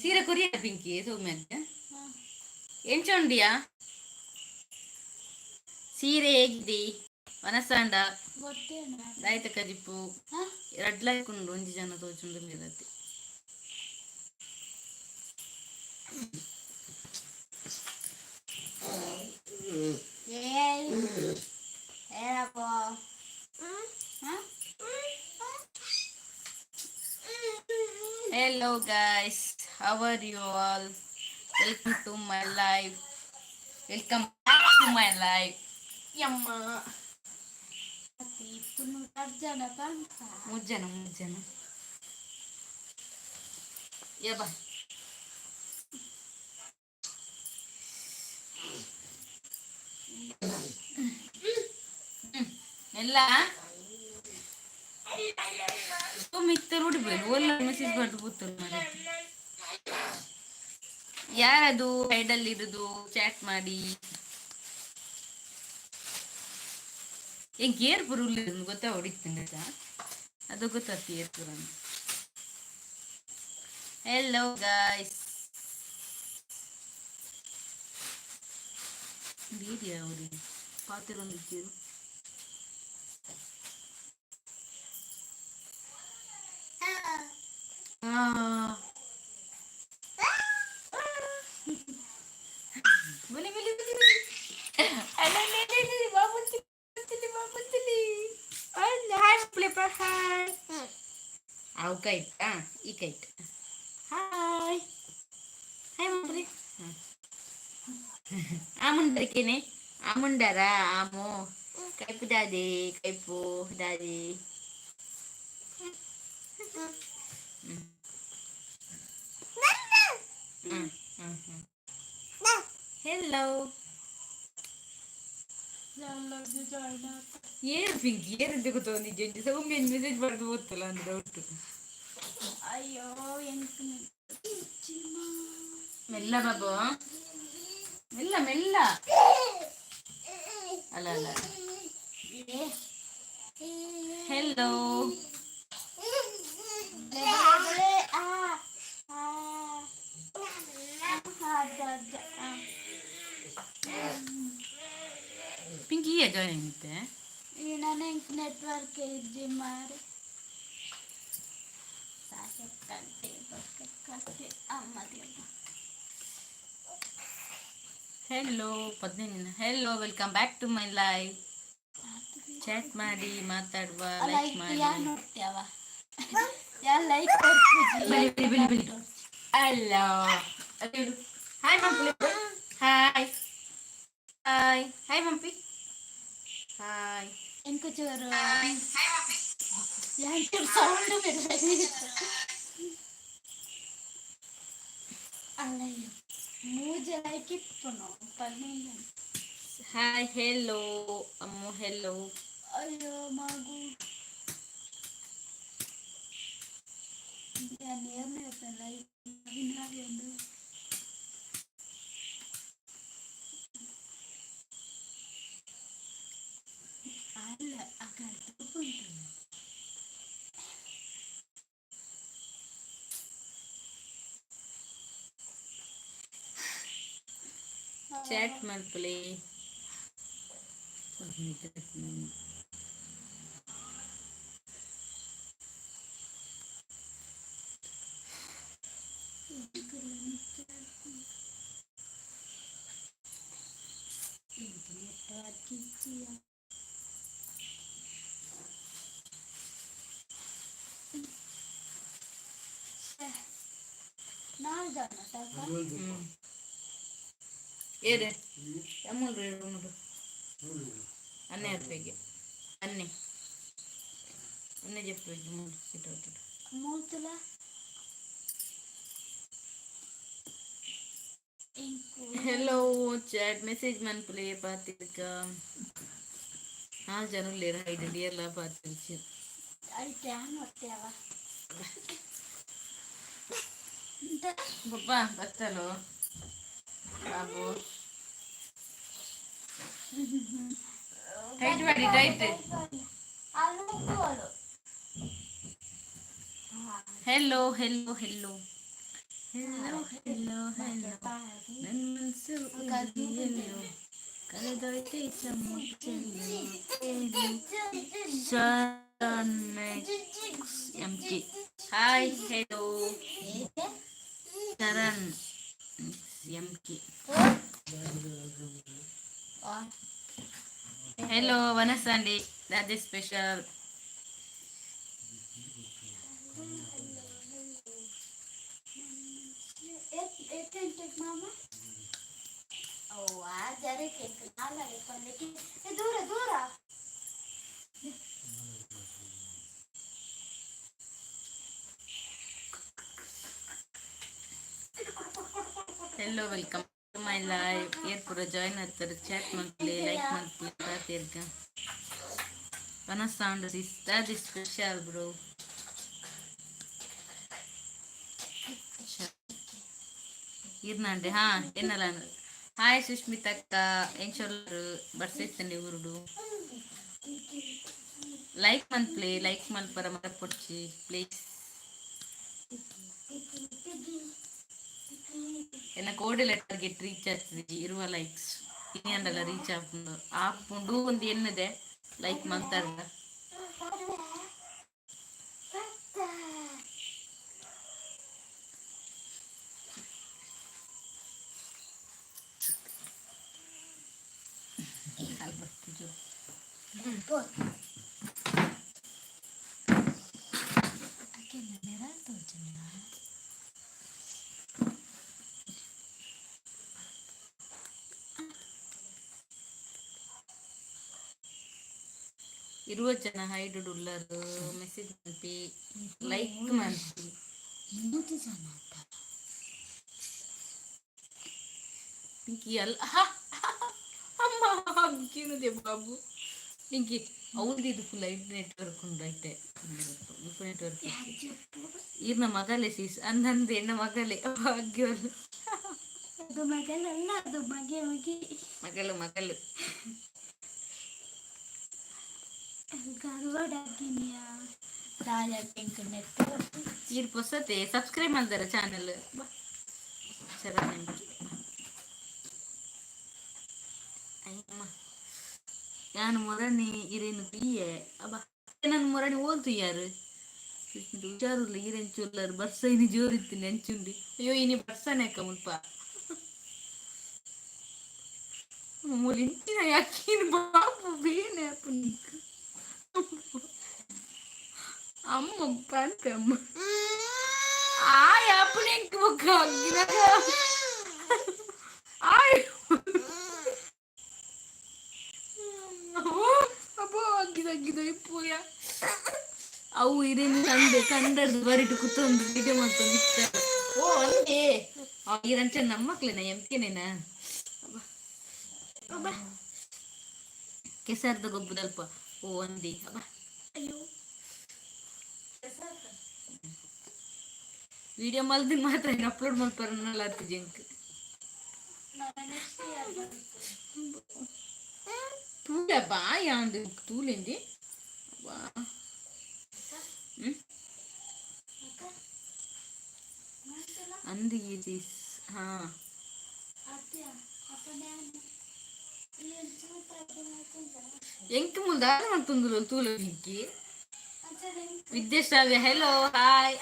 ಸೀರೆ ಕೊರಿಯ ಪಿಂಕಿ ಸೌಮ್ಯಕ್ಕೆ ಎಂಚೊಂಡಿಯಾ ಸೀರೆ ಹೇಗಿದೆ ವನಸಾಂಡ ದಾಯ್ತ ಕಜಿಪ್ಪು ರಡ್ಲಾಯ್ಕೊಂಡು ಒಂಜಿ ಜನ ತೋಚುಂಡು Hello guys, how are you all? Welcome to my life. Welcome back to my life. Yamma. Mujjana. Yaba. ಎಲ್ಲ ಮಿಕ್ತರ್ ಹುಡ್ಬೇಡಿ ಒಳ್ಳೆ ಮೆಸೇಜ್ ಬರ್ದು ಕೂತರು ಮನೆ ಯಾರದು ಸೈಡಲ್ಲಿ ಇರುದು ಚಾಟ್ ಮಾಡಿ ಹೆಂಗೆ ಏರ್ಪುರ್ ಉಳ್ಳಿರೋದು ಗೊತ್ತಾ ಹೊಡಿತೀನಿ ಅದು ಗೊತ್ತಾಗ್ತಿ ಏರ್ಪುರ ಹೆಲೋ ಗಾಯ್ಸ್ வீடியோ ஒரு பார்த்துட்டு வந்துச்சு ಅವು ಕೈಟ್ ಈ ಕೈಟ್ ಹಾಯ್ ಹಾಯ್ ಮಾಡ್ರಿ ಆಮುಂಡರಿಕೇನೆ ಆಮುಂಡರ ಆಮು ಕೈಪು ದಾದಿ ಕೈಪು ದಾದಿ ಹೆಲೋ ಏನು ಪಿಂಕಿ ಏನಂತ ಗೊತ್ತ ನಿಜ ಸೌಮ್ಯ ಮೆಸೇಜ್ ಬರ್ದು ಓದ್ತಲ್ಲ ಅಂದ್ರೆ ಡೌಟ್ ಅಯ್ಯೋ ಮೆಲ್ಲ ಬಾಬು ಮೆಲ್ಲ ಅಲ್ಲ ಹೆಲೋ ಪಿಂಕಿ ಈಗ ಏನಿತ್ತೆ ನಾನು ನೆಟ್ವರ್ಕ್ ಇದ್ದಿ ಮಾರಿ hello Padmini hello welcome back to my life chat ಮಾಡಿ ಮಾತಾಡುವ ಲೈಕ್ ಮಾಡಿ ಹಲೋ ಹಾಯ್ ಮಂಪಿ ಹಾಯ್ ಹಾಯ್ ಹಾಯ್ ಮಂಪಿ ಹಾಯ್ ಎಂಕು ಚೂರು ಸೌಂಡ್ ಅಲ್ಲಯ್ಯ ಮೂಜಲಾಯ್ಕಿಪ್ಪನು ಪನ್ನಿಲ್ಲ ಹಾಯ್ ಹೆಲೋ ಅಮ್ಮು ಹೆಲೋ ಅಯ್ಯೋ ಮಗು ನೇರ್ನೇ ಇರ್ತಲ್ಲ ಒಂದು ಅಲ್ಲ ಆ ಕಡೆ ಚಾಟ್ ಮಾಡ್ಕೊಳ್ಳಿ ఏడే అమూల్ రేడు ఉండు అన్నీ అయిపోయి అన్నీ చెప్పి మూతుల हेलो चैट मेसेज मन प्ले पातिरक 4 ಜನ ಲೇರ ಐಡಿ ಎಲ್ಲ ಪಾತಿರ್ಚಿ ಐ ಟ್ಯಾನ್ ಹೊಟ್ಟೆವ ಬಪ್ಪ ಬತ್ತಲೋ ಬಾಬು ಟೈಟ್ ಮಾಡಿ tight hello hello hello hello hello hello ನನ್ನ ಮನಸ್ಸು ಎಲ್ಲೋ ಕಳೆದೊಯ್ತೆ ಸಮುಚ್ಚೆಲ್ಲೋ MK. Hi, hello. Sharan MK. Hello, Vanasandi. That is special. Mama. Oh, jare cake. Nala lekon dura dura. Hello, welcome to my live. Here pura join ಆಗ್ತಾರೆ chat ಮಾಡ್ಲಿ like ಮಾಡ್ಲಿ ಪಾತಿರ್ಗ. Vanasandi is that is special, bro. ಇರ್ನಂಡೆ ಹಾ ಎನ್ನಲ್ಲ hi ಸುಷ್ಮಿತಕ್ಕ ಎಂಚೊಲ್ಲರು ಬರ್ಸೈತಂడి ಊರುಡು like ಮನ್ಪ್ಲೆ like ಮಲ್ಪರ ಮರ ಪೊಡ್ಚಿ please ಎನ್ನ ಕೋಡೆ ಲೆಟರ್ಗೆಟ್ reach ಆಗ್ತದೆ ಇರುವ ಲೈಕ್ಸ್ ಇನ್ನೆಂದಲ್ಲ ರೀಚ್ ಆಪುಂಡು ಒಂದು ಎನ್ನದೆ ಲೈಕ್ ಮಾಡ್ತಾರ ಇರುವ ಜನ ಹೈಡ್ ಉಳ್ಳರು ಮೆಸೇಜ್ ಮನ್ಪಿ ಲೈಕ್ ಮನ್ಪಿ ಪಿಂಕಿ ಅಲ್ಲ ಅಮ್ಮ ಹಂಗೇನಿದೆ ಬಾಬು ಪಿಂಕಿ ಅವಳದಿದ್ದು ಫುಲ್ ನೆಟ್ವರ್ಕ್ ಉಂಡೈತೆ ನೆಟ್ವರ್ಕ್ ಇರ್ನ ಮಗಲೇ ಸೀಸ್ ಅಂದಂದು ಎನ್ನ ಮಗಲೇ ಭಾಗ್ಯವಲ್ಲ ಅದು ಮಗಳಲ್ಲ ಅದು ಮಗೆ ಮಗೆ ಮಗಳು ಮಗಳು ಗರ್ವಡಾಗಿನಿಯ ರಾಜ ಪಿಂಕ್ ನೆಟ್ ಇರ್ ಹೊಸತೆ ಸಬ್ಸ್ಕ್ರೈಬ್ ಮಾಡ್ದಾರ ಚಾನಲ್ ಸರ ಅಯ್ಯಮ್ಮ ನಾನು ಮೊರಣಿ ಇರೇನು ಬಿಯೆ ಅಬ್ಬ ನಾನು ಮೊರಣಿ ಓಲ್ತು ಯಾರು ಹುಷಾರಿಲ್ಲ ಈರೇನು ಚೊಲ್ಲರು ಬರ್ಸ ಇನಿ ಜೋರಿತ್ತು ನೆಂಚುಂಡಿ ಅಯ್ಯೋ ಇನಿ ಬರ್ಸನೇಕ ಮುಲ್ಪ ಮೂಲಿಂಚಿನ ಯಾಕಿನ ಬಾಬು ಬೇನೆ ಅಪ್ಪ ಅಮ್ಮ ಪಾನ್ಕ ಅಮ್ಮ ಆಯ್ ಅಪ್ಪನ ಎಂಕ್ ಬುಕ್ಕ ಆಗಿನಾಗ ಆಯ್ ಅಪ್ಪೋ ಆಗಿದ ಇಪ್ಪುಯ ಅವು ಇದೇನು ಕಂಡದ್ದು ಬರಿಟ್ಟು ಕೂತೊಂದು ವಿಡಿಯೋ ಮಾಡ್ಕೊಂಡು ಇರ್ತಾರೆ ಓ ಅಂದೆ ಇರಂಚ ನಮ್ಮ ಮಕ್ಳೇನ ಎಂಕೆನೇನ ಅಬ್ಬ ಕೆಸರ್ದ ಗೊಬ್ಬದಲ್ಪ ಓ ಅಂದಿ ಅಬ್ಬ ಅಯ್ಯೋ ವಿಡಿಯೋ ಮಲ್ದಿನ ಮಾತ್ರ ಅಪ್ಲೋಡ್ ಮಾಡ್ಪಾರನ್ನಲ್ಲ ಅತ್ತ ಜಂಕ್ ತೂಲ ಬಾಯ ಅಂದು ತೂಲೆಂದಿ ಅಂದಿ ದಿಸ್ ಹಾ ಎಂಕ್ ಮುಂದಾರ ಮಾಡ್ತಂದ್ರು ತೂಲ ಪಿಂಕಿ ವಿದ್ಯಾಶ್ರಾವ್ಯ ಹೆಲೋ ಹಾಯ್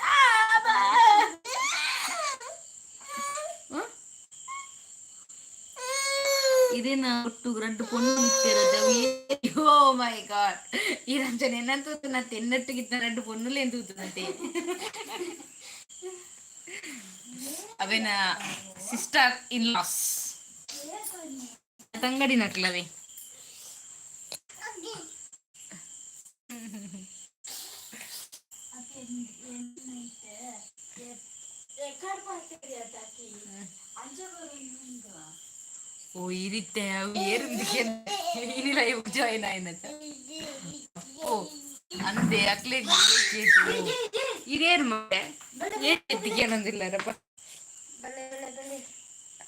ಇದೇನ ಒಟ್ಟು ரெண்டு பொண்ணு நிக்கிறது ஓ மை காட் ఈ రంజన என்ன தூத்துனா தென்னட்டுக்கிட்ட ரெண்டு பொண்ணுல ஏன் தூத்துனே ಅವೇನ ಸಿಸ್ಟರ್ ಇನ್ ಲಾಸ್ ತಂಗಡಿ ನಕ್ಲವೆ ಓ ಈ ರೀತಿ ಏರು ಲೈವ್ ಜಾಯಿನ್ ಆಯ್ನತ್ತ ಓ ಅಂದೆ ಅಕ್ಲೆ ಹಿರಿಯರು ಮತ್ತೆ ಏನ್ ಎತ್ತಿಗೆ ಏನಂದಿಲ್ಲಾರಪ್ಪ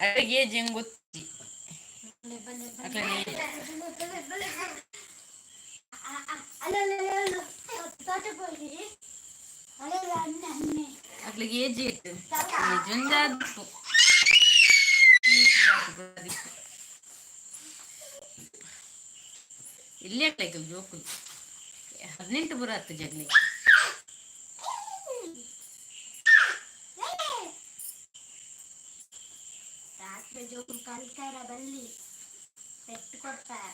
ಅಡಿಗೆ ಜಂಗ್ ಗೊತ್ತಿ ಅಕ್ಲಿಗೆ ಏಜ್ ಇಟ್ಟು ಏಜ್ ಒಂದು ಆದಿಪ್ಪು ಇಲ್ಲಿ ಆಗ್ಲೈತೆ ಜೋಕು 18 ಬರತ್ತೆ ಜಗ್ಲಿ ರಾತ್ರಿ ಜೋಕು ಕಲ್ತಾರ ಬಲ್ಲಿ ಪೆಟ್ಟು ಕೊಡ್ತಾರ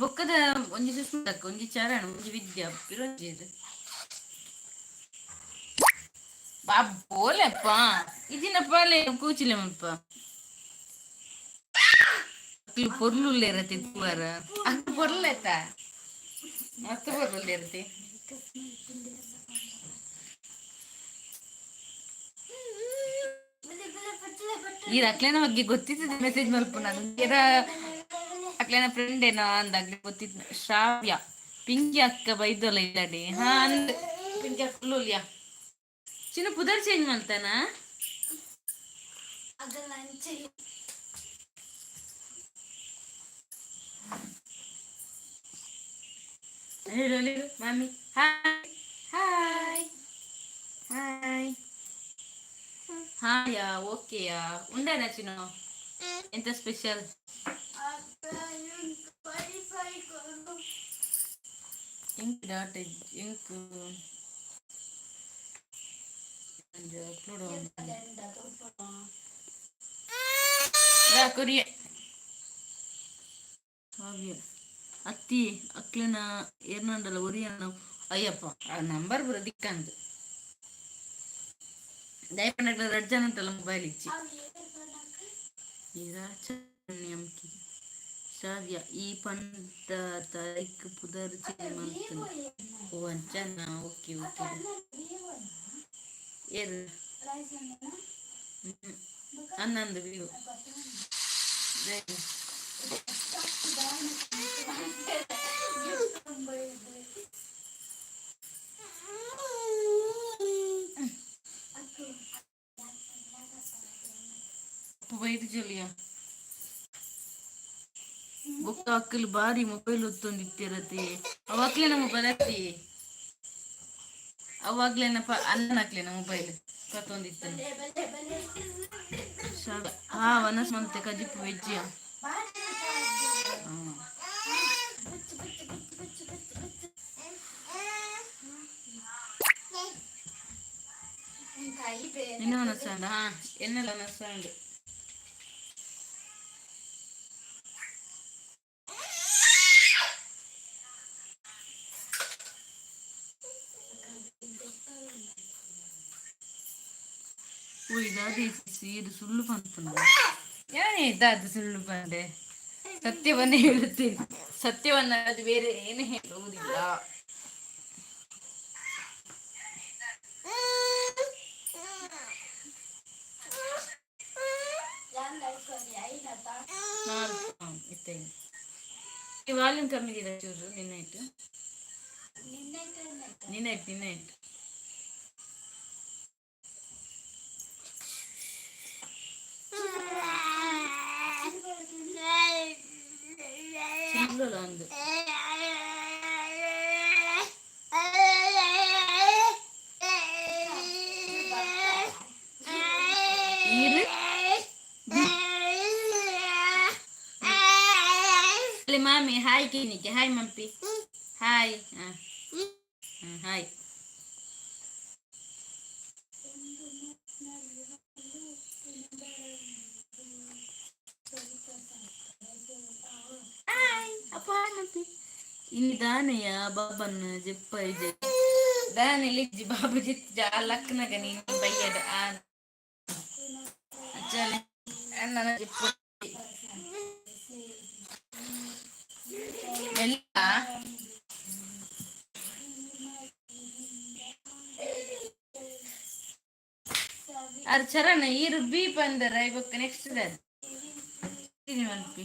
ಬೊಕ್ಕದ ಒಂಜಿ ಸುಸ್ಮಕ್ಕ ಒಂಜಿ ಚರಣ ಒಂಜಿ ವಿದ್ಯಾ ಪಿರಂಜೇದು ಬಾಬೋಲೆಪ್ಪ ಇದಿನ ಪಾಲೆ ಕೂಚಿಲೆಮಪ್ಪ ಅಕ್ಲು ಪೊರ್ಲುಲ್ಲ ಇರತ್ತೆ ತುವಾರ ಅಕ್ಕ ಪೊರ್ಲೆತ್ತ ಮತ್ತೆ ಪೊರ್ಲುಲ್ಲ ಇರತ್ತೆ ಈ ಅಕ್ಲೇನ ಬಗ್ಗೆ ಗೊತ್ತಿರ್ತದೆ ಮೆಸೇಜ್ ಮಲ್ಪ ನಾನು ಅಕ್ಲೇನ ಫ್ರೆಂಡ್ ಏನೋ ಅಂದಾಗ್ಲಿ ಗೊತ್ತಿತ್ತು ಶ್ರಾವ್ಯ ಪಿಂಕಿ ಅಕ್ಕ ಬೈದಲ್ಲ ಇಲ್ಲಡಿ ಹಾ ಅಂದ್ ಪಿಂಕಿ ಅಕ್ಕ ಫುಲ್ಲಿಯಾ ಚಿನ್ನ ಪುದರ್ ಚೇಂಜ್ ಮಾಡ್ತಾನ ಹೇಳು ಮಾಮಿ ಹಾಯ್ ಹಾಯ್ ಹಾಯ್ ಹಾಯಾ ಓಕೆಯಾ ಉಂಡಾನ ಚಿನ್ನು ಎಂತ ಸ್ಪೆಷಲ್ ಇಂಕ್ ಡಾಟ್ ಇಂಕ್ ಕೊರಿಯ ಹಾಗೆ ಅತ್ತಿ ಅಕ್ಲಿನ ಏರ್ನಂಡಲ್ಲ ಒರಿಯನ್ನ ಅಯ್ಯಪ್ಪ ಆ ನಂಬರ್ ಬರ ದಿಕ್ಕಂದು ದಯಪಂಡ 2 ಜನ ಉಂಟಲ್ಲ ಮೊಬೈಲ್ ಇಚ್ಚಿ ಅಮ್ಕಿ ಶ್ರಾವ್ಯ ಈ ಪಂಡ ತಾರೀಖ್ ಪುದರ್ ಚೇಂಜ್ ಮಾಡ್ತೀನಿ ಓ ಅಂಚನ ಓಕೆ ಓಕೆ ಏರು ಹನ್ನೊಂದು ವ್ಯೂ ಬೈದು ಜೊಲಿಯ ಬೊಕ್ಕ ಅಕ್ಕಲು ಬಾರಿ ಮೊಬೈಲ್ ಒತ್ತೊಂದಿತ್ತಿರತ್ತೆ ಅವಾಗ್ಲೇನ ಮೊಬೈಲ್ ಹತ್ತಿ ಅವಾಗ್ಲೇನ ಅನ್ನ ಹಾಕ್ಲೇನ ಮೊಬೈಲ್ ಕತ್ತೊಂದಿತ್ತ ಹಾ ವನಸ್ ಮಂತೆ ಕಜಿಪ್ಪು ವೆಜ್ಜಿಯ ಇನ್ನು ವನಸ್ಸಾಂಡ ಹಾ ಎನ್ನೆಲ್ಲ ವನಸ್ಸಾಂಡ ಇದು ಸುಳ್ಳು ಪಂಪನ ಅದು ಸುಳ್ಳು ಪಂಡೆ ಸತ್ಯವನ್ನ ಹೇಳುತ್ತೇನೆ ಸತ್ಯವನ್ನ ಅದು ಬೇರೆ ಏನು ಹೇಳುವುದಿಲ್ಲ ವಾಲ್ಯೂಮ್ ಕಮ್ಮಿ ಇದೆ ಚೂರು ನಿನ್ನಾಯ್ತು ಒಂದು ಮಾಮಿ ಹಾಯ್ ಕಿನಿಕೆ ಹಾಯ್ ಮಂಪಿ ಹಾಯ್ ಹಾಯ್ ಇನ್ನು ದಾನೆಯ ಬಾಬನ್ ಜೆಪ್ಪ ಇದೆ ದಾನೆ ಲಿಜ್ಜಿ ಬಾಬು ಜಿತ್ ಲಕ್ನಗ ನೀನು ಬಯ್ಯದ ನನ್ನ ಜೆಪ್ಪ ಎಲ್ಲ ಅದು ಚರಣ ಈರು ಬಿ ಬಂದರ ಇವಾಗ ನೆಕ್ಸ್ಟ್ ಮಲ್ಪಿ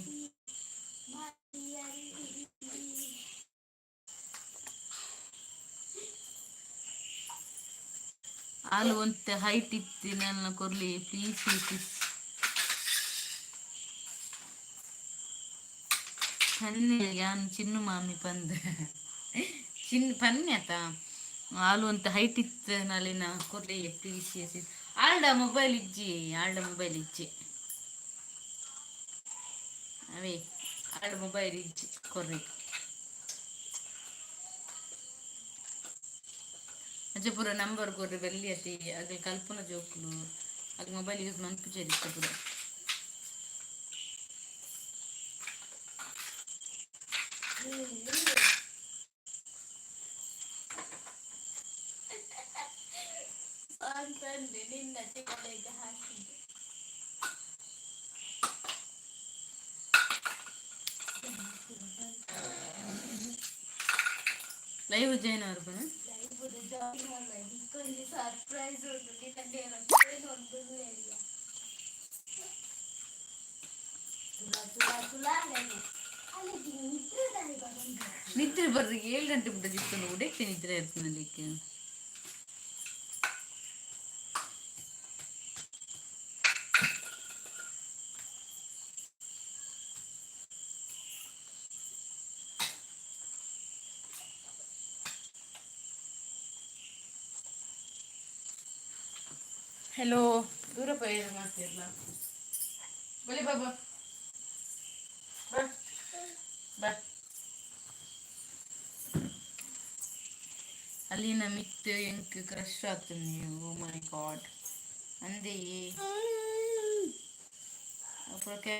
ಹಾಲು ಒಂತ ಹೈಟ್ ಇತ್ತು ನನ್ನ ಕೊರ್ಲಿ ಪ್ಲೀಸ್ ಪ್ಲೀಸ್ ಪನ್ನೆ ಯಾನ್ ಚಿನ್ನು ಮಾಮಿ ಪಂದ್ ಚಿನ್ನ ಪನ್ನೆ ಆತ ಹಾಲು ಅಂತ ಹೈಟ್ ಇತ್ತು ನಾಳಿನ ಕೊರ್ಲೆ ಪಿ ಆಲ್ಡ ಮೊಬೈಲ್ ಇಜ್ಜಿ ಆಲ್ಡ ಮೊಬೈಲ್ ಇಜ್ಜಿ ಅವೇ ಆಲ್ಡ ಮೊಬೈಲ್ ಇಜ್ಜಿ ಕೊರ್ರೆ ಅಜ್ಜ ಪೂರ ನಂಬರ್ ಕೊರ್ರೆ ಬೆಲ್ಲಿ ಅತಿ ಅದ್ರ ಕಲ್ಪನಾ ಜೋಕ್ಲು ಅದು ಮೊಬೈಲ್ ಯೂಸ್ ಮನ್ಪು ಚರಿತ್ತ ಪೂರ ಲೈವ್ ಜಾಯ್ನ್ ಅವ್ರು ಸರ್ಪ್ರೈಸ್ ನಿದ್ರೆ ಬರ್ರಿ 7 ಗಂಟೆ ಬಿಟ್ಟು ಜಿತ್ತು ಉಡಕ್ಕೆ ನಿದ್ರೆ ಇರ್ತದೆ ಅದಕ್ಕೆ ಹಲೋ ದೂರ ಪಯ ಮಾಡ್ತಿರ್ಲ ಬಲಿ ಬಾಬಾ ಬಾ ಬಾ ಅಲ್ಲಿನ ಮಿತ್ತು ಎಂಕ್ ಕ್ರಶ್ ಆಗ್ತದೆ ನೀವು ಮೈ ಗಾಡ್ ಅಂದೇ ಅಪ್ಪಕ್ಕೆ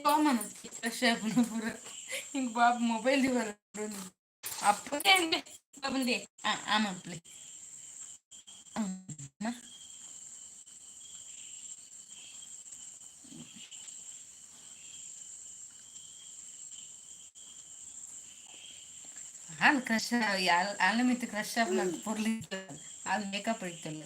ಕಾಮನ್ ಕ್ರಶ್ ಆಪನ ಪೂರ ಹಿಂಗೆ ಬಾಬು ಮೊಬೈಲ್ ದಿವರ ಅಪ್ಪಕ್ಕೆ ಬಾಬಂದೆ ಆಮಪ್ಲೆ ಹಾಲು ಕ್ರಶ್ ಅಲ್ಲ ಮಿತ್ತು ಕ್ರಶ್ ಆಪನ ಪೊರ್ಲಿ ಅದು ಮೇಕಪ್ ಇರ್ತಲ್ಲ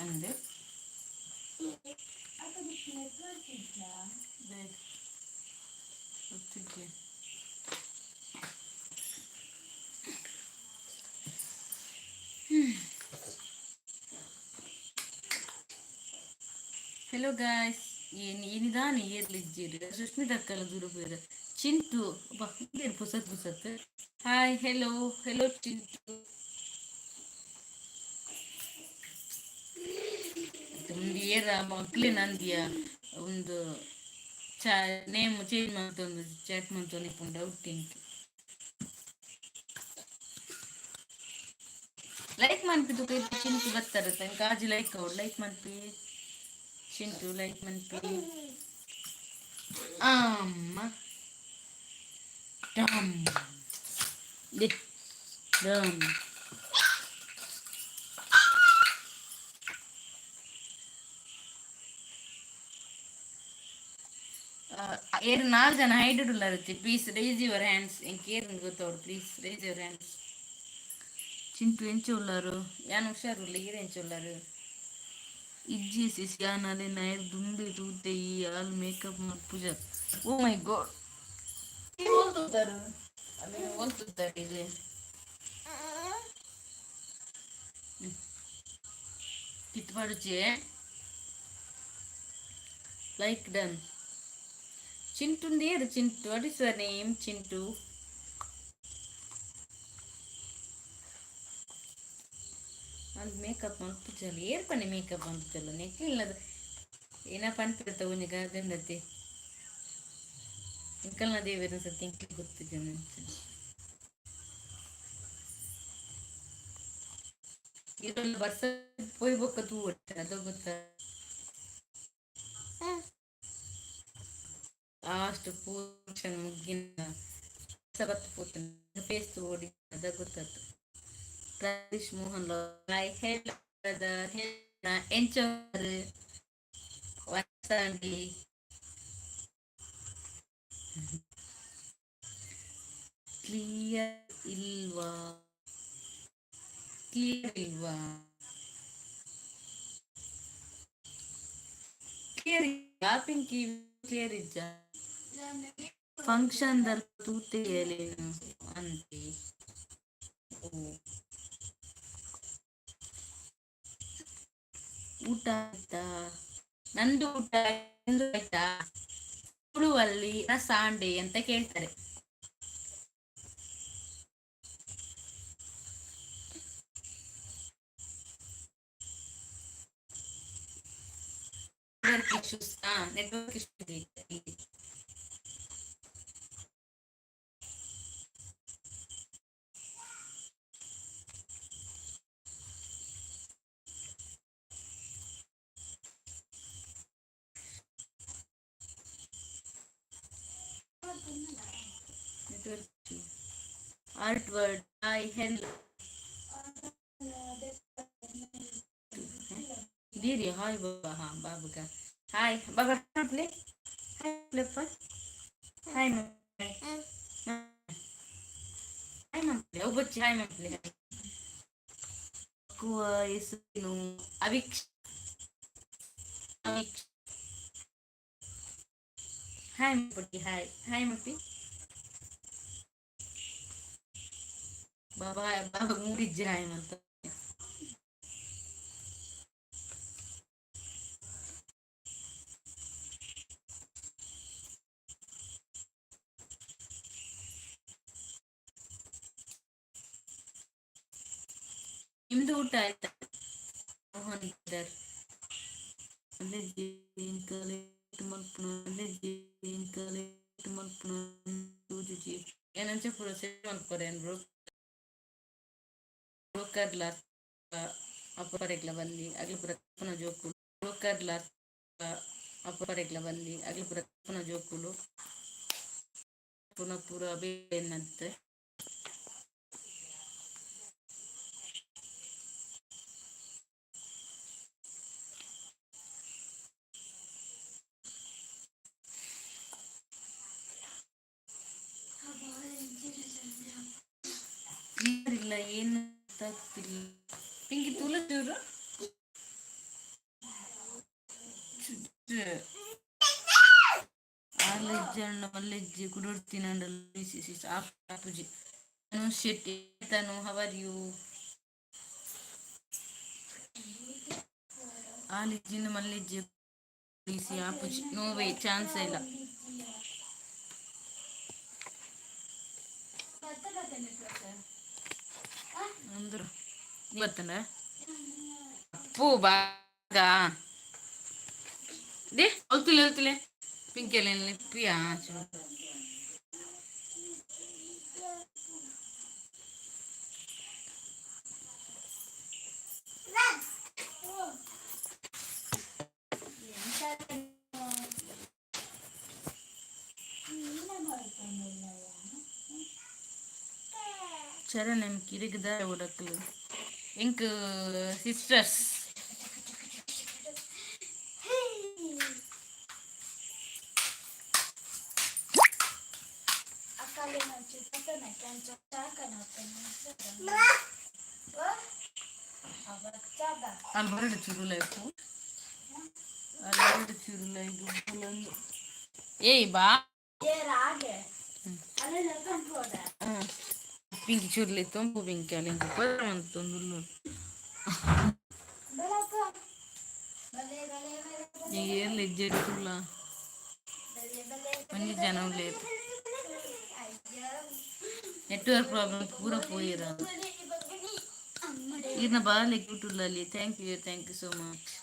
ಅಂದೆ ಹಲೋ ಗಾಯ್ಸ್ ಏನಿದಾನೆ ಏರ್ಲಿಜ್ಜೀರಿ ಸುಷ್ಮಿತಾ ಅಕ್ಕಲ್ಲ ದೂರ ಹೋಯ್ದ ಚಿಂಟು ಬಾ ಪುಸತ್ ಪುಸತ್ ಹಾಯ್ ಹೆಲೋ ಹೆಲೋ ಚಿಂಟು ಒಂದು ಏರ ಮಕ್ಳು ನಂದಿಯ ಒಂದು ನೇಮ್ ಚೇಂಜ್ ಮಾಡ್ತೊಂದು ಚಾಟ್ ಮಾಡ್ತೊಂದು ಇಪ್ಪ ಡೌಟ್ ಉಂಟು ಲೈಕ್ ಮಾಡ್ಬಿಟ್ಟು ಚಿಂಟು ಬರ್ತಾರತ್ತ ಕಾಜಿ ಲೈಕ್ ಅವ್ರು ಲೈಕ್ ಮಾಡ್ಪಿ ಚಿಂಟು ಲೈಕ್ ಮಾಡ್ಪಿ ಅಮ್ಮ ಡಮ್ ಡಮ್ ಏರು 4 ಜನ ಹೈಡ್ ಇರುತ್ತೆ ಪ್ಲೀಸ್ ರೈಸ್ ಯುವರ್ ಹ್ಯಾಂಡ್ಸ್ ಎಂಕೇರು ಗೊತ್ತವ್ರು please raise your hands Chintu ಎಂಚ ಉಳ್ಳಾರು ಯಾನು ಹುಷಾರುಲ್ಲ ಈರು ಎಂಚ ಉಳ್ಳಾರು ಇಜ್ಜಿ ಸಿಸ್ ಯಾನಲ್ಲಿ ನೈರ್ ದುಂಬಿ ತೂತೆ ಈ ಆಲ್ ಮೇಕಪ್ ಪೂಜಾ ಓ ಮೈ ಗಾಡ್ ಓಲ್ತಾರೆ ಅಲ್ಲಿ ಓಲ್ತಾರೆ ಇದೆ ಕಿತ್ಪಾಡುಚೆ ಲೈಕ್ ಡನ್ ಚಿಂಟು ಏರು Chintu what is your name Chintu ಅದು ಮೇಕಪ್ ಮಲ್ಪುಜಲ್ಲ ಏರ್ಪನೆ ಮೇಕಪ್ ಮಲ್ಪುಜಲ್ಲ ನೆಕ್ಲಿಲ್ಲದ ಏನ ಪನ್ಪಿರ್ತ ಒಂಜಿ ಗಂಡತಿ ಇಂಕಲ್ನ ದೇವರ ಸತಿ ಇಂಕಲ್ ಗೊತ್ತಿದ್ದೆ ಇದೊಂದು ಬರ್ಸ ಪೋಯ್ ಬೊಕ್ಕ ತೂ ಅದು ಗೊತ್ತ ಲಾಸ್ಟ್ ಪೂರ್ಷನ್ ಮುಗ್ಗಿನ ಸಬತ್ತು ಪೂರ್ತಿ ಪೇಸ್ಟ್ ಓಡಿ ಅದ ಗೊತ್ತಾಯ್ತು Radish Mohan like hello brother enjoy Vansandi clear ilva clear ಯಾಪಿಂಕಿ ಕ್ಲಿಯರ್ ಇಜ್ಜ ಫಂಕ್ಷನ್ ದಲ್ ತೂತೆ ಏಲೇನು ಅಂತೆ ಓ ಊಟ ಆಯ್ತಾ? ನಂದು ಊಟ ನಿಂದು ಆಯ್ತಾ? ತುಳುವಲ್ಲಿ ಸಾಂಡೆ ಅಂತ ಕೇಳ್ತಾರೆ. Network issues. Network issues. Network ಆರ್ಟ್ ವರ್ಡ್ ಐ ಹೆಲ್ दीदी हाय बाबा. हाँ बाबू का हाय बाबा. प्ले हाय प्ले पर हाय मम्मी. हाय मम्मी. ओ बच्चे हाय मम्मी. कुआ इसनु अविक्ष अविक्ष हाय मम्मी. हाय हाय मम्मी. बाबा बाबा मूडी जाय मत. ನಿಮ್ದು ಊಟ ಆಯ್ತಾ? ಮೋಹನ್ ಇದ್ದಾರೆ. ಅಲ್ಲೇ ಜೇನ್ ಕಲೆಕ್ಟ್ ಮಲ್ಪುನ ಅಲ್ಲೇ ಜೇನ್ ಕಲೆಕ್ಟ್ ಮಲ್ಪುನ ಜೂಜುಜಿ ಏನಂಚ ಪೂರ ಸೇವ್ ಮಲ್ಪರೇನ್ ಬ್ರೋಕರ್ಲ ಅಪ್ಪರೆಗ್ಲ ಬಲ್ಲಿ ಅಗ್ಲ ಪೂರ ಕಪ್ಪನ ಜೋಕುಲು ಬ್ರೋಕರ್ಲ ಅಪ್ಪರೆಗ್ಲ ಬಲ್ಲಿ ಅಗ್ಲ ಪೂರ ಕಪ್ಪನ ಜೋಕುಲು ಪುನಃ ಪೂರ ಬೇನಂತೆ. ಇಲ್ಲ ಏನು ಗೊತ್ತಾಗ್ತಿಲ್ಲ. ಪಿಂಕಿ ತುಳಜೂರು ಆಲೆಜ್ಜಣ್ಣ ಮಲ್ಲೆಜ್ಜಿ ಕುಡೋಡ್ತೀನಂಡಲ್ಲಿ ಆಪುಜಿ ನಾನು ಶೆಟ್ಟಿ ತಾನು ಹವರ್ ಯು ಆಲೆಜ್ಜಿನ ಮಲ್ಲೆಜ್ಜಿ ಆಪುಜಿ ನೋವೇ ಚಾನ್ಸ್ ಇಲ್ಲ. ಅಂದ್ರು ಇವತ್ತನ ಅಪ್ಪು ಬಾಗ ದೇ ಅಲ್ತಿಲ್ಲ ಅಲ್ತಿಲ್ಲ ಪಿಂಕೆಲ್ಲ ಪಿಯಾ ಚರಣ ಕಿರಿಗದ ಉಡಕಲು ಇಂಕ್ ಸಿಸ್ಟರ್ಸ್ ಅಲ್ಲಿ ಬರಡು ಚುರುಲೈಕು ಅಲ್ಲಿ ಬರಡು ಚುರುಲೈಕು ಏಯ್ ಬಾ ಪಿಂಕಿ ಚುರ್ಲಿ ತೊಂಬು ಪಿಂಕಿ ಅಲ್ಲಿ ಇಂಕ ಪರವಂತೊಂದು ಏರ್ಲಿ ಜಡಿಸುಲ್ಲ ಒಂಜಿ ಜನ ಉಳ್ಳೇರು ನೆಟ್ವರ್ಕ್ ಪ್ರಾಬ್ಲಮ್ ಪೂರ ಪೋಯಿರ ಇರ್ನ ಬಾಲೆ ಕ್ಯೂಟುಲ್ಲಲ್ಲಿ. Thank you so much.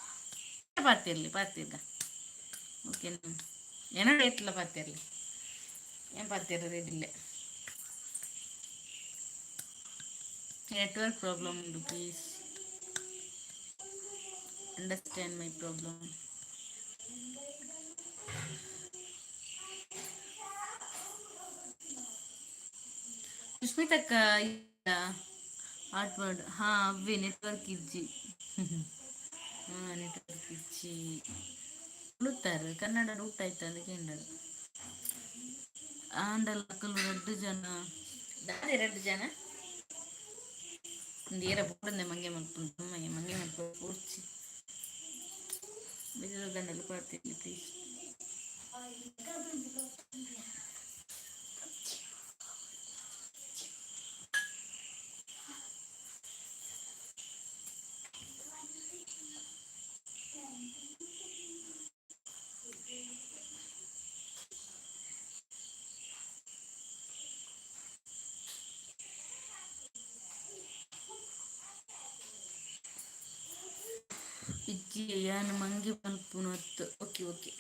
ಪಾತಿರ್ಲಿ ಪಾತಿರ್ಗ ಓಕೆ ಏನೋ ಏಟ್ಲ ಪಾತಿರ್ಲಿ ಏನು ಪಾತಿರ ರೆಡಿಲ್ಲ. ನೆಟ್ವರ್ಕ್ ಪ್ರಾಬ್ಲಮ್ ಉಂಟು. Please understand my problem. ಸುಸ್ಮಿತಕ್ಕ ಆರ್ಟ್ ವರ್ಡ್ ಹಾಂ ಅವೇ ನೆಟ್ವರ್ಕ್ ಇಜ್ಜಿ ಹಾಂ ನೆಟ್ವರ್ಕ್ ಇಜ್ಜಿ ಉಳುತ್ತಾರೆ ಕನ್ನಡ ಊಟ ಆಯ್ತು ಅದಕ್ಕೆ ಕೇಂಡರು ಆಂಡಲ್ ಅಕ್ಕಲು 2 ಜನ ದಾದೆ 2 ಜನ ನೀರ ಬುಡಂದೆ ಮಂಗೆ ಮಲ್ಪುಂಡು ಮಂಗೆ ಮಲ್ಪು ಕೂರ್ಚಿ ಬಿಸಿಲು ಗಂಡಲು ಪಾಡ್ತಿದ್ಲಿ ಪ್ಲೀಸ್. ಇಜ್ಜಿ ಯಾನು ಮಂಗಿ ಮಲ್ಪುನು ಅತ್ತು. Okay okay.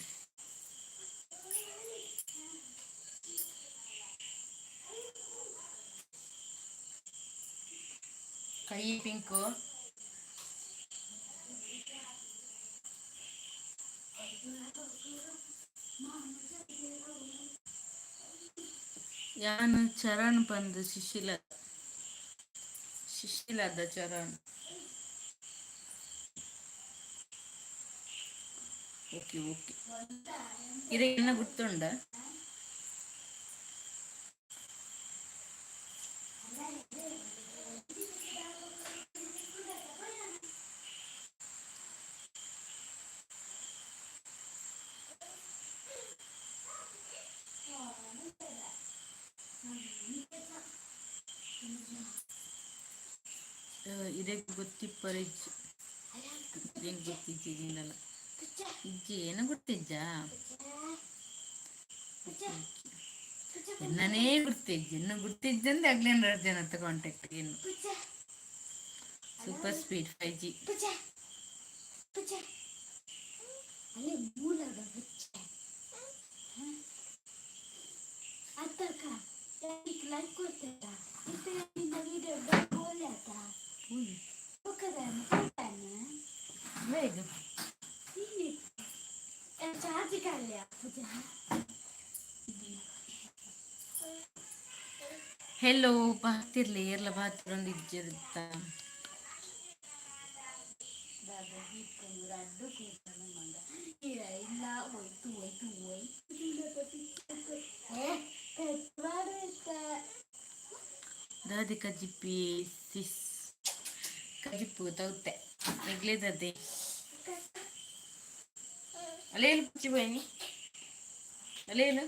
ಕೈ ಪಿಂಕು ಯಾನು ಚರಣ್ ಬಂದು ಶಿಶಿಲದ ಚರಣ್. Okay okay. ಇರೆಲ್ಲ ಗುರ್ತುಂಡ ಇದಕ್ಕೆ ಗೊತ್ತಿಪ್ಪರ ಹೆಂಗೆ ಗೊತ್ತಿದ್ದೀನಲ್ಲ ಇಜ್ಜಿ ಏನು ಗೊತ್ತಿಜ್ಜ ಎನ್ನನೇ ಗುರ್ತಿಜ್ಜಿ ಇನ್ನು ಗುರ್ತಿಜ್ಜಂದ್ರೆ ಆಗ್ಲೇನು ಜನ ಹತ್ರ ಕಾಂಟ್ಯಾಕ್ಟ್ ಏನು ಸೂಪರ್ ಸ್ಪೀಡ್ 5G. ಹೆಲೋ ಬಾತಿರ್ಲಿ ಎಲ್ಲ ಬಾತಿರೊಂದು ಇಜ್ಜಿರುತ್ತ ದಾದಿ ಕಜಿಪ್ಪಿ ಸಿಸ್ ಕಜಿಪ್ಪು ತೌತೆ ನೆಗ್ಲೇದದೆ ಅಲೇಲು ಪುಚ್ಚಿ ಬೈನಿ ಅಲೇಲು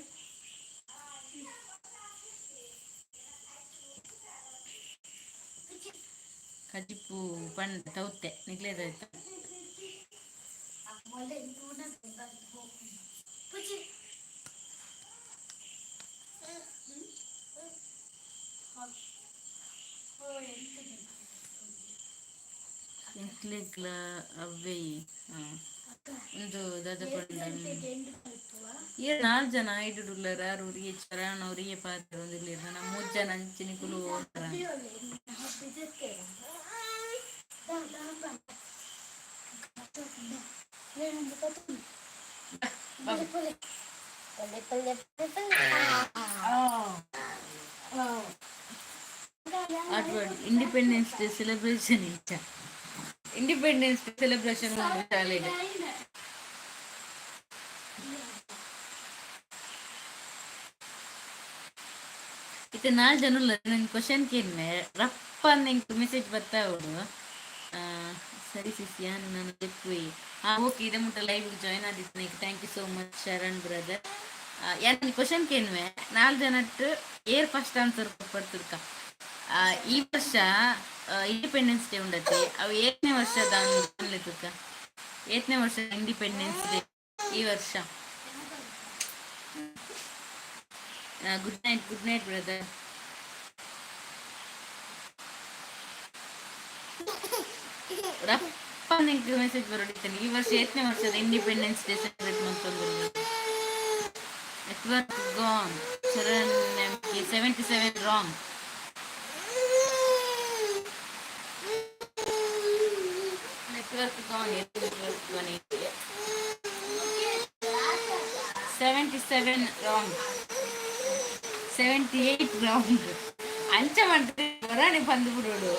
ಕಜಿಪ್ಪು ಪಂಡ ತೌತೆ ನೆಗ್ಲೇದಾಯ್ತ ಎಂಕ್ಲೆಗ್ಲ ಅವೇ ಒಂದು ದಾದ ಪಂಡ ಏಳು 4 ಜನ ಐಡುಳ್ಳರ ಅವ್ರಿಗೆ ಚರಣ ಅವ್ರಿಗೆ ಪಾತ್ರ ಒಂದಿಲ್ಲ ನಮ್ಮ 3 ಜನ ಅಂಚಿನಿಕುಲು ಹೋಗ್ತಾರ. ಇಂಡಿಪೆಂಡೆನ್ಸ್ ಡೇ ಸೆಲೆಬ್ರೇಷನ್ ಇಷ್ಟ ಇಂಡಿಪೆಂಡೆನ್ಸ್ ಡೇ ಸೆಲೆಬ್ರೇಷನ್ ಶಾಲೆಗೆ ಇತ್ತೆ 4 ಜನ ನನ್ನ ಕ್ವಶನ್ ಕೇಳಿದೆ ರಪ್ಪ ನಿಂಗೆ ಮೆಸೇಜ್ ಬರ್ತಾ ಅವಳು ಸರಿ ಸಿಸಿಯಾ ನಾನು ಹೋಗಿ ಓಕೆ ಇದೇ ಮುಟ್ಟ ಲೈವ್ ಜಾಯ್ನ್ ಆದಿತ್ತು thank you so much Sharan brother. ಯಾರು ಕ್ವಶನ್ ಕೇಳುವೆ 4 ಜನಟ್ಟು ಏರ್ ಫಸ್ಟ್ ಆನ್ಸರ್ ಕೊಡ್ತಿರ್ಕ ಈ ವರ್ಷ ಇಂಡಿಪೆಂಡೆನ್ಸ್ ಡೇ ಉಂಡತಿ ಅವು 8ನೇ ವರ್ಷದ ಅನ್ಲಿಕ್ಕ 8ನೇ ವರ್ಷ ಇಂಡಿಪೆಂಡೆನ್ಸ್ ಡೇ ಈ ವರ್ಷ. Good night brother. ರಪ್ಪ ನಿಂಗೆ ಮೆಸೇಜ್ ಬರೋಡಿದ್ದೇನೆ ಈ ವರ್ಷ 8ನೇ ವರ್ಷದ ಇಂಡಿಪೆಂಡೆನ್ಸ್ ಡೇ ಸೆಲೆಬ್ರೇಟ್ ಮಾಡ್ಕೊಂಡು network gone Charan 77 wrong network gone 77 wrong 78 wrong ಅಂಚ ಮಾಡ್ತಾರೆ ಹೊರಾಣೆ ಬಂದು ಬಿಡೋಡು.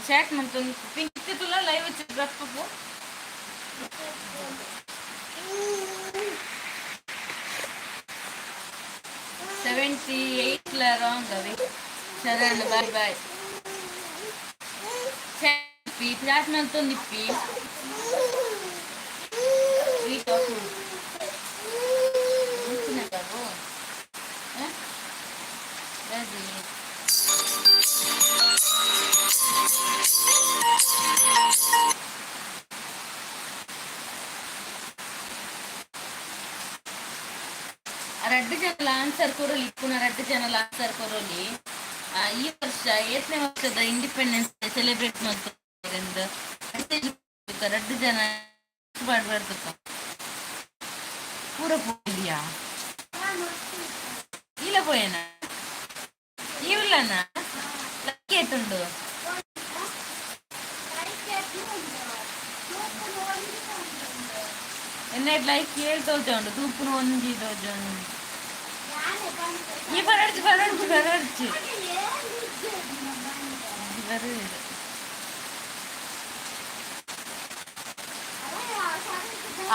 ಚಾಟ್ ಮಾಡ್ಕೊಂಡು ಪಿಂಕ್ ತುಲ ಲೈವ್ ಚಿತ್ರಪ್ಪು 78 ರಾಂಗ್ ಅವಿ ಶರಣ್ ಬಾಯ್ ಬಾಯ್ ಪಿ ಚಾಟ್ ಮಾಡ್ಕೊಂಡು ನಿಪ್ಪಿ ರೆಡ್ ಚಾನಲ್ ಆನ್ಸರ್ ಕೊರಲಿ ಪುನಃ ರೆಡ್ ಚಾನಲ್ ಆನ್ಸರ್ ಕೊರಲಿ ಈ ವರ್ಷ 8ನೇ ವರ್ಷದ ಇಂಡಿಪೆಂಡೆನ್ಸ್ ಡೇ ಸೆಲೆಬ್ರೇಟ್ ಮಾಡ್ತಾರೆ ರೆಡ್ ಜನ ಮಾಡ್ಬಾರ್ದು ಪೂರ போயியா ಇಲ್ಲ പോയന ಇವ್ಲನ ಕೇಟುಂಡು ಎನ್ನೆಟ್ ಲೈಕ್ ಕೇಳ್ತೋಜುಂಡು ತೂಪುನ ಒಂಜಿ ತೋಜುಂಡು ಈ ಬರಡ್ಚು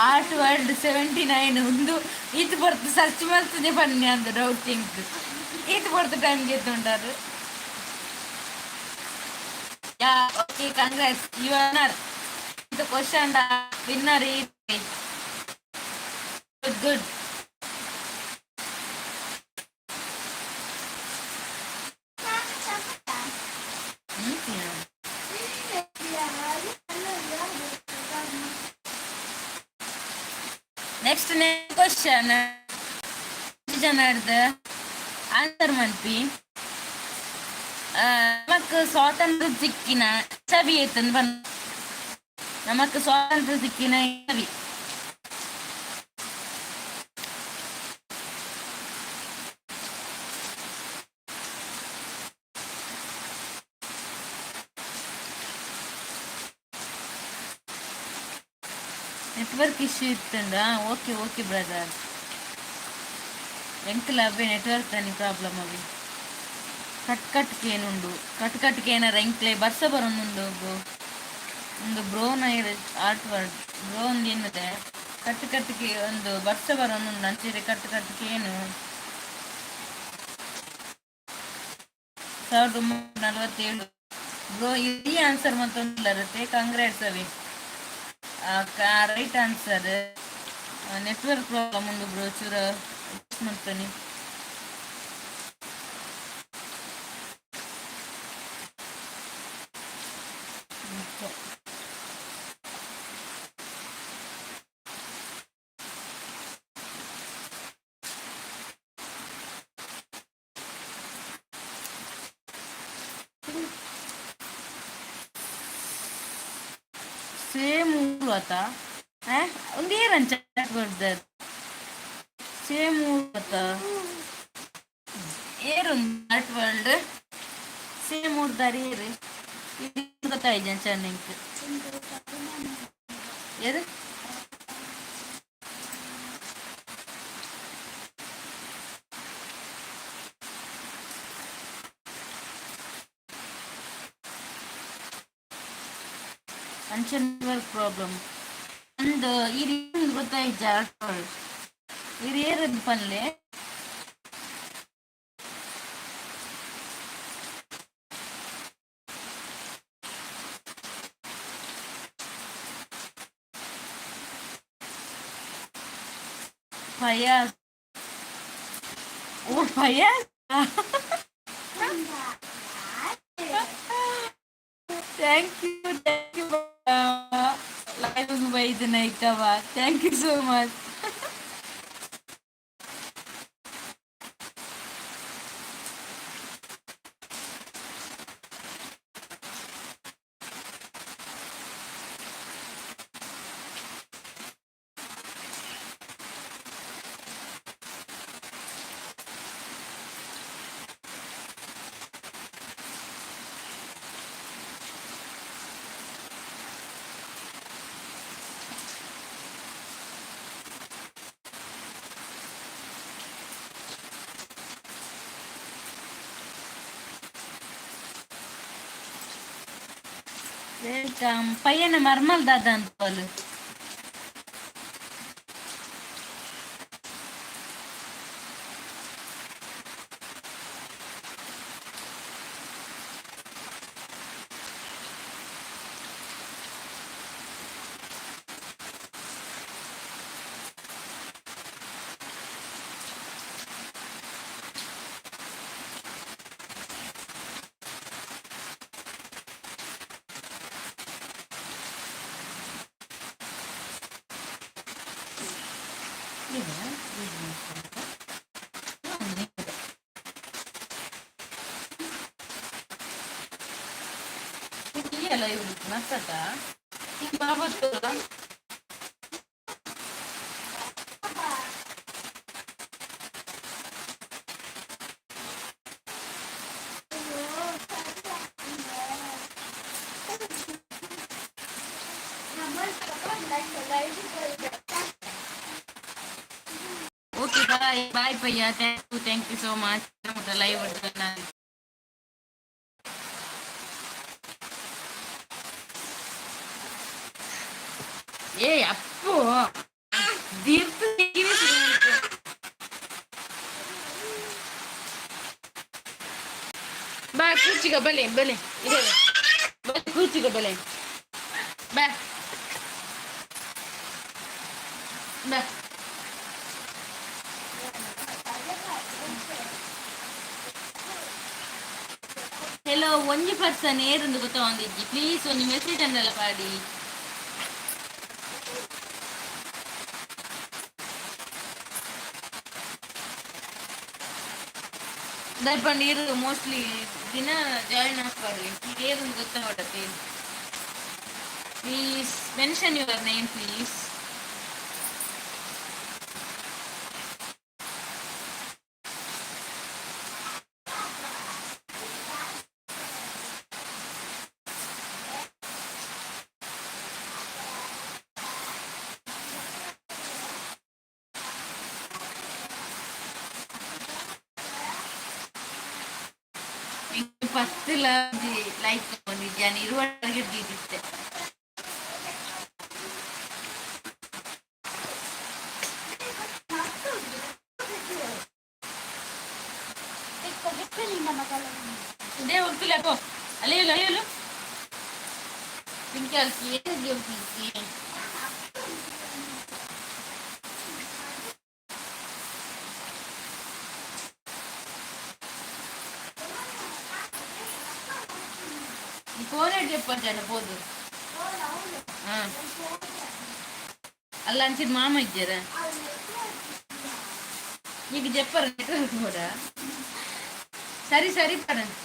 ಆರ್ಟ್ ವರ್ಲ್ಡ್ 79 ಒಂದು ಈತ್ ಬರ್ತು ಸರ್ಚ್ ಮಾಡ್ತದೆ ಬನ್ನಿ ಅಂತ ಡೌಟ್ ಥಿಂಕ್ ಈತ್ ಬರ್ತು ಟೈಮ್ಗೆ ಎತ್ತುಂಟಾರು yeah okay congrats you are the question winner is good. Next question ಜನರದು ಆನ್ಸರ್ ಮನ್ಪಿ ನಮಕ್ ಸ್ವಾತಂತ್ರ್ಯ ಸಿಕ್ಕಿನ ಸವಿ ಐತಂದ್ ಬನ್ ನಮಕ್ ಸ್ವಾತಂತ್ರ್ಯ ಸಿಕ್ಕಿನ ಸವಿ ನೆಟ್ವರ್ಕ್ ಇಶ್ಯೂ ಇತ್ತಂಡ ಓಕೆ ಬ್ರದರ್ ಎಂಕಲ್ ಅವೇ ನೆಟ್ವರ್ಕ್ ತನಿ ಪ್ರಾಬ್ಲಮ್ ಅವಿ ಕಟ್ಕೇನುಂಡು ಕಟ್ಕೇನಾರ ಎಂಕ್ಲೆ ಬರ್ಸ ಬರೋನುಂಡು ಒಂದು ಬ್ರೋನ ಆರ್ಟ್ ವರ್ಡ್ ಬ್ರೋ ಒಂದು ಏನಿದೆ ಕಟ್ಗೆ ಒಂದು ಬರ್ಸ ಬರೋನುಂಡು ಅಂಚೆರೆ ಕಟ್ಕೇನು 1947 ಬ್ರೋ ಈ ಆನ್ಸರ್ ಮತ್ತೊಂದಿಲ್ಲರತ್ತೆ ಕಾಂಗ್ರಾಟ್ಸ್ ಅವಿ ರೈಟ್ ಆನ್ಸರ್ ನೆಟ್ವರ್ಕ್ ಪ್ರಾಬ್ಲಮ್ ಉಂಡು ಬ್ರೋ ಚೂರ ಮಾಡ್ತಾನೆ ಸೇಮ್ ಆತ ಒಂದೇರಂಚ ಬರ್ದ ಸೇಮ್ ಆತ ಏರೊಂದು ಆರ್ಟ್ ವರ್ಲ್ಡ್ ಸೇಮ್ ಊರ್ದಾರಿ ಏರು ಗೊತ್ತಾಯ್ತು ಚೆನ್ನಂಕ್ ಏರು ನೆಟ್ವರ್ಕ್ ಪ್ರಾಬ್ಲಮ್ ಒಂದು ಈ ರೀತಿ ಗೊತ್ತಾಯ್ತು ಆರ್ಟ್ ವರ್ಲ್ಡ್ ಇದು ಏರದು ಪನ್ಲೆ Payas. Oh, payas. Thank you. Live by the night. Thank you so much. Welcome. ಪಯ್ಯನ ಮರ್ಮಲ್ ದಾದ ಅಂತವಲು ಲೈವ್ ನಸಕ ಬಾಬತ್ತಲ್ಲ ಓಕೆ ಬಾಯ್ ಬಾಯ್ ಪಯ್ಯ thank you so much live ಏ ಅಪ್ಪು ದೀರ್ಘ ಬಾ ಕೂಚಿಗ ಬಲೆ ಬಲೆ ಇದೆ ಕೂಚಿಗ ಬಲೆ ಬಾ ಬಾ ಹೆಲೋ ಒಂಜಿ ಪರ್ಸನ್ ಏರಂದು ಗೊತ್ತೊಂದಿಜ್ಜಿ ಪ್ಲೀಸ್ ಒಂದು ಮೆಸೇಜ್ ಅನ್ನೆಲ್ಲ ಪಾಡಿ ದರ್ಪ ನೀರು ಮೋಸ್ಟ್ಲಿ ದಿನ ಜಾಯಿನ್ ಹಾಕ್ಬಾರ್ದು ಏರಂದು ಗೊತ್ತಾಗತ್ತೆ please mention your name please first like ತಗೊಂಡಿದ್ದೆ ನಾನು ಇರುವಾಗೆ ಇದ್ದಿದ್ದೆ ಇದೇ ಹೋಗ್ತಿಲ್ಲ ಅಪ್ಪೋ ಅಲೆಯಲ್ಲ ಅಲೆಯಲ್ಲ ಪಿಂಕಿ ಅಲ್ಕಿ ಏನಿಗೆ ಪಿಂಕಿ ఫోన్ చెప్పండి పోదు అలా అని మామ ఇచ్చారా నీకు చెప్పారు నెట్వర్క్ కూడా సరి సరి పడండి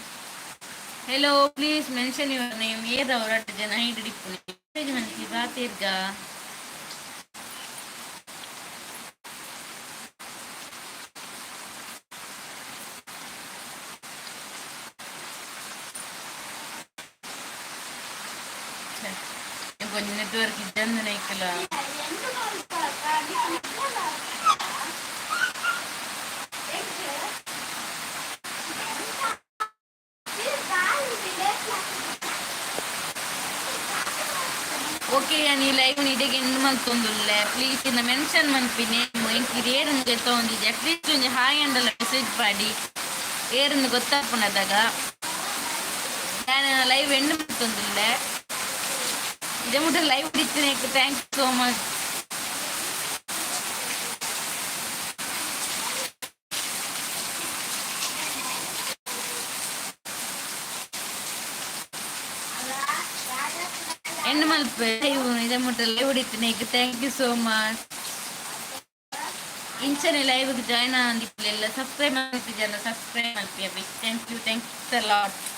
hello please mention your name ఏదవరట జన ಹಿಡಿಪುನಿ ಮನಸ್ಸಿ ಬಾತಿರ್ಗ கொஞ்சம் நெட்வொர்க் இருந்து நினைக்கலாம் ಓಕೆ ನೀ ಲೈವ್ ನಿಡೆಗೆ ಎಂಡ್ ಮಲ್ತೊಂದುಲ್ಲ ಪ್ಲೀಸ್ ಇನ್ನ ಮೆನ್ಷನ್ ಮನ್ಪಿನಿ ಎಂಕಿ ಏರನ್ನು ಗೊತ್ತೊಂದಿದೆ ಅಟ್ಲೀಸ್ಟ್ ಒಂದು ಹಾಯ್ ಅಂಡಲ್ಲ ಮೆಸೇಜ್ ಮಾಡಿ ಏರನ್ನು ಗೊತ್ತಾಪುನದಾಗ ನಾನು ಲೈವ್ ಎಂಡ್ ಮಲ್ತೊಂದಿಲ್ಲ ಇದೇ ಮುಟ್ಟ ಲೈವ್ ಹಿಡಿತೀನಿ thank you so much end ಮಲ್ಪೆ ಇದೇ ಮುಟ್ಟ ಲೈವ್ ಹಿಡಿತೀನಿ ಥ್ಯಾಂಕ್ ಯು ಸೋ ಮಚ್ ಇಂಚನೆ ಲೈವ್ಗೆ ಜಾಯ್ನ್ ಆಗಿಲ್ಲ ಸಬ್ಸ್ಕ್ರೈಬ್ ಮಾಡ್ತಿದ್ದೆ ಸಬ್ಸ್ಕ್ರೈಬ್ ಮಾಡ್ತೀವಿ ಥ್ಯಾಂಕ್ ಯು ಲಾಟ್